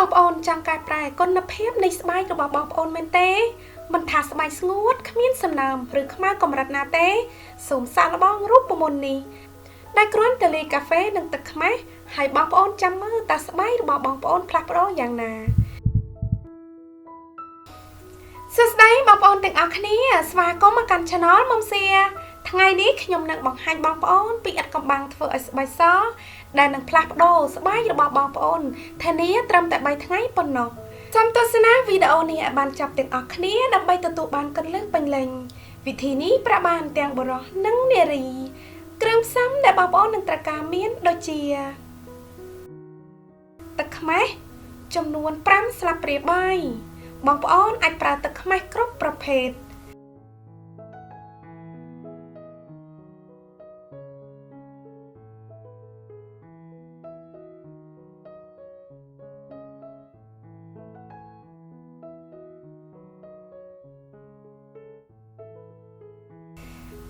បងប្អូនចង់កែប្រែគុណភាពនៃស្បែករបស់បងប្អូនមែនទេមិនថាស្បែកស្ងួតគ្មានសំណើមឬខ្មៅកម្រិតណាទេសូមសាកល្បងរូបមន្តនេះដែលគ្រាន់តែលាយកាហ្វេនិងទឹកខ្មេះហើយបងប្អូនចាំមើលតើស្បែករបស់បងប្អូនផ្លាស់ប្ដូរយ៉ាងណាសួស្តីបងប្អូនទាំងអស់គ្នាស្វាគមន៍មកកាន់ Channel មុំសៀថ្ងៃនេះខ្ញុំនឹងបង្ហាញបងប្អូនពីឥដ្ឋកំបាំងធ្វើឲ្យស្បែកសដែលនឹងផ្លាស់ប្ដូរស្បែករបស់បងប្អូនធានាត្រឹមតែ3ថ្ងៃប៉ុណ្ណោះចាំទស្សនាវីដេអូនេះឲ្យបានចប់ទាំងអស់គ្នាដើម្បីទទួលបានគន្លឹះពេញលេញវិធីនេះប្រាក់បានទាំងបុរសនិងនារីគ្រឿងផ្សំដែលបងប្អូននឹងត្រូវការមានដូចជាទឹកខ្មេះចំនួន5ស្លាបព្រាបាយបងប្អូនអាចប្រើទឹកខ្មេះគ្រប់ប្រភេទ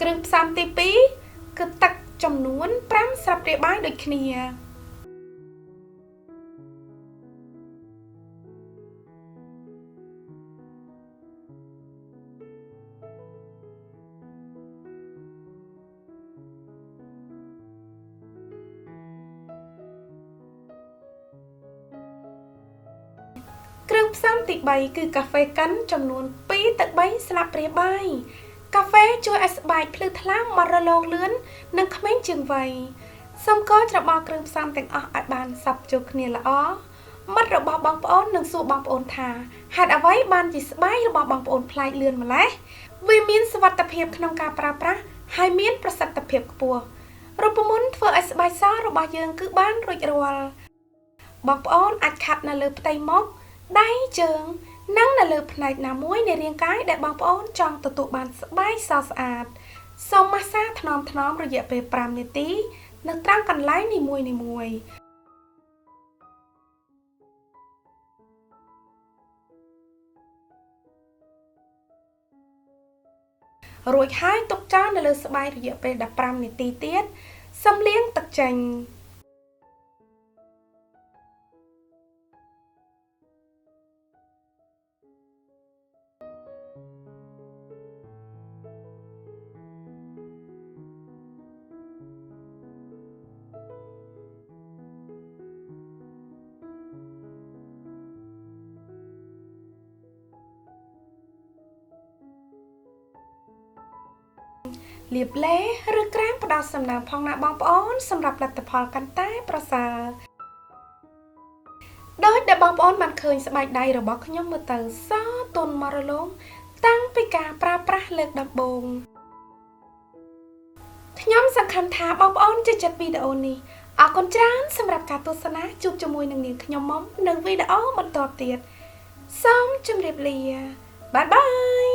គ្រឿងផ្សំទី2គឺទឹកចំនួន5ស្លាបព្រាបាយដូចគ្នាគ្រឿងផ្សំទី3គឺកាហ្វេកិនចំនួន2ទៅ3ស្លាបព្រាបាយកាហ្វេជួយឲ្យស្បែកភ្លឺថ្លាមករលោងលឿននិងក្មេងជាងវ័យសូមកច្របល់គ្រឿងផ្សំទាំងអស់ឲ្យបានសព្វចូលគ្នាល្អមិត្តរបស់បងប្អូននឹងសួរបងប្អូនថាហេតុអ្វីបានជាស្បែករបស់បងប្អូនប្លែកលឿនម្ល៉េះវាមានសុវត្ថិភាពក្នុងការប្រើប្រាស់ហើយមានប្រសិទ្ធភាពខ្ពស់រូបមន្តធ្វើឲ្យស្បែកសរបស់យើងគឺបានរួចរាល់បងប្អូនអាចខាត់នៅលើផ្ទៃមុខដៃជើងនិងនៅលើផ្នែកណាមួយនៃរាងកាយដែលបងប្អូនចង់ទទួលបានស្បែកសស្អាតសូមម៉ាស្សាថ្នមៗរយៈពេល5នាទីនៅត្រង់កន្លែងនីមួយរួចហើយទុកចោលនៅលើស្បែករយៈពេល15នាទីទៀតសឹមលាងទឹកចេញលាបឡេឬក្រែមផ្ដោតសំណើមផងណាបងប្អូនសម្រាប់លទ្ធផលកាន់តែប្រសើរដោយដែលបងប្អូនបានឃើញស្បែកដៃរបស់ខ្ញុំមើលទៅសទន់មករលោងតាំងពីការប្រើប្រាស់លើកដំបូងខ្ញុំសង្ឃឹមថាបងប្អូនចូលចិត្តវីដេអូនេះអរគុណច្រើនសម្រាប់ការទស្សនាជួបជាមួយនឹងនាងខ្ញុំមុំនៅវីដេអូបន្តទៀតសូមជម្រាបលាបាយបាយ